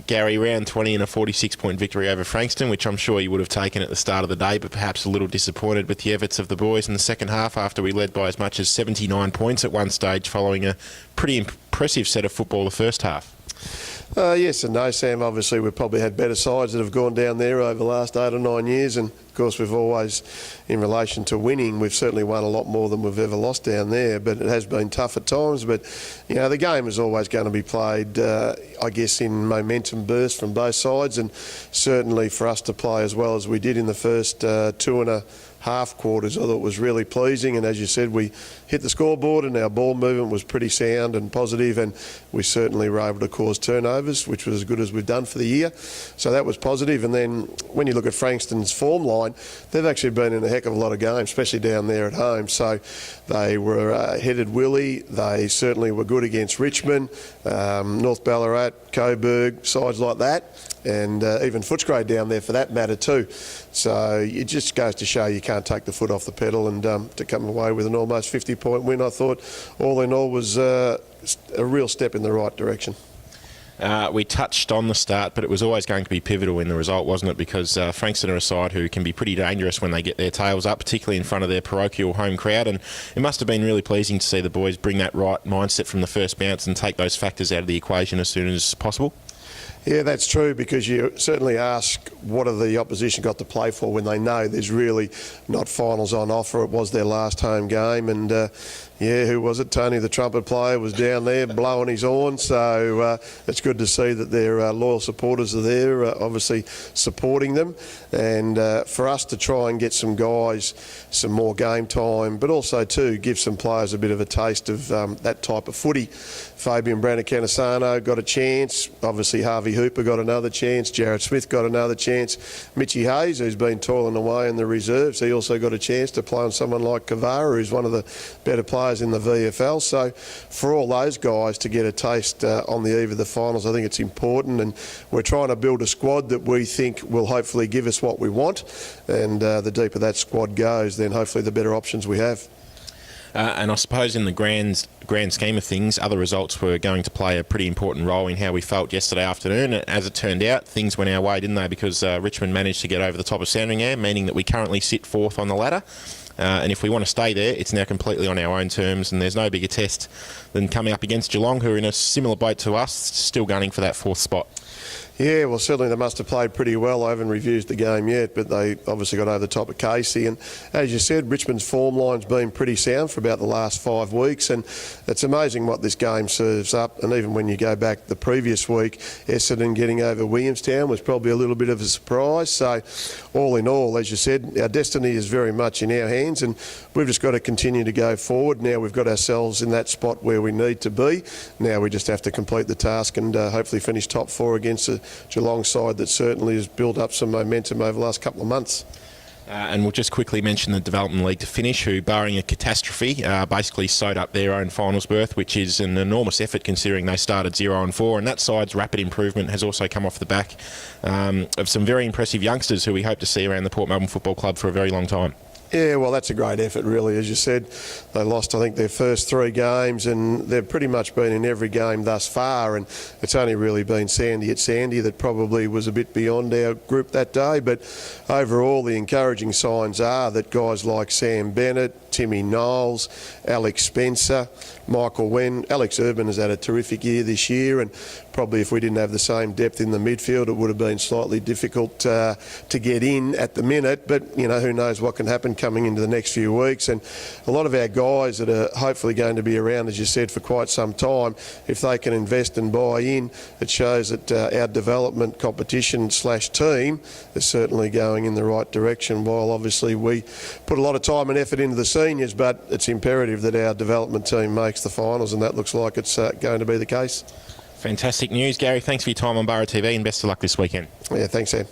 Gary, round 20 and a 46-point victory over Frankston, which I'm sure you would have taken at the start of the day, but perhaps a little disappointed with the efforts of the boys in the second half after we led by as much as 79 points at one stage following a pretty impressive set of football the first half. Yes and no, Sam. Obviously, we've probably had better sides that have gone down there over the last 8 or 9 years, and of course we've always, in relation to winning, we've certainly won a lot more than we've ever lost down there, but it has been tough at times. But you know, the game is always going to be played, I guess, in momentum bursts from both sides, and certainly for us to play as well as we did in the first 2.5 quarters, I thought was really pleasing. And as you said, we hit the scoreboard and our ball movement was pretty sound and positive, and we certainly were able to cause turnovers, which was as good as we've done for the year. So that was positive. And then when you look at Frankston's form line, they've actually been in a heck of a lot of games, especially down there at home. So they were headed Willie. They certainly were good against Richmond, North Ballarat, Coburg, sides like that, and even Footscray down there for that matter too. So it just goes to show you can't take the foot off the pedal, and to come away with an almost 50-point win, I thought all in all was a real step in the right direction. We touched on the start, but it was always going to be pivotal in the result, wasn't it? Because Frankston are a side who can be pretty dangerous when they get their tails up, particularly in front of their parochial home crowd. And it must have been really pleasing to see the boys bring that right mindset from the first bounce and take those factors out of the equation as soon as possible. Yeah, that's true, because you certainly ask what have the opposition got to play for when they know there's really not finals on offer. It was their last home game, and yeah, who was it? Tony, the trumpet player, was down there blowing his horn. So it's good to see that their loyal supporters are there, obviously supporting them. And for us to try and get some guys some more game time, but also too give some players a bit of a taste of that type of footy. Fabian Brannicanisano got a chance. Obviously Harvey Hooper got another chance. Jared Smith got another chance. Mitchy Hayes, who's been toiling away in the reserves, he also got a chance to play on someone like Kavara, who's one of the better players in the VFL. So for all those guys to get a taste on the eve of the finals, I think it's important, and we're trying to build a squad that we think will hopefully give us what we want, and the deeper that squad goes, then hopefully the better options we have. And I suppose in the grand scheme of things, other results were going to play a pretty important role in how we felt yesterday afternoon. As it turned out, things went our way, didn't they? Because Richmond managed to get over the top of Sandringham, meaning that we currently sit fourth on the ladder. And if we want to stay there, it's now completely on our own terms, and there's no bigger test than coming up against Geelong, who are in a similar boat to us, still gunning for that fourth spot. Yeah, well, certainly they must have played pretty well. I haven't reviewed the game yet, but they obviously got over the top of Casey. And as you said, Richmond's form line's been pretty sound for about the last 5 weeks, and it's amazing what this game serves up. And even when you go back the previous week, Essendon getting over Williamstown was probably a little bit of a surprise. So all in all, as you said, our destiny is very much in our hands, and we've just got to continue to go forward. Now we've got ourselves in that spot where we need to be. Now we just have to complete the task and hopefully finish top 4 against a Geelong side that certainly has built up some momentum over the last couple of months. And we'll just quickly mention the Development League to finish, who, barring a catastrophe, basically sewed up their own finals berth, which is an enormous effort considering they started 0-4. And that side's rapid improvement has also come off the back of some very impressive youngsters who we hope to see around the Port Melbourne Football Club for a very long time. Yeah, well, that's a great effort, really. As you said, they lost, I think, their first 3 games, and they've pretty much been in every game thus far, and it's only really been Sandy at Sandy that probably was a bit beyond our group that day. But overall, the encouraging signs are that guys like Sam Bennett, Timmy Knowles, Alex Spencer, Michael Wen, Alex Urban has had a terrific year this year, and probably if we didn't have the same depth in the midfield, it would have been slightly difficult to get in at the minute. But, you know, who knows what can happen coming into the next few weeks. And a lot of our guys that are hopefully going to be around, as you said, for quite some time, if they can invest and buy in, it shows that our development competition / team is certainly going in the right direction, while obviously we put a lot of time and effort into the seniors, but it's imperative that our development team makes the finals, and that looks like it's going to be the case. Fantastic news, Gary. Thanks for your time on Borough TV, and best of luck this weekend. Yeah, thanks, Sam.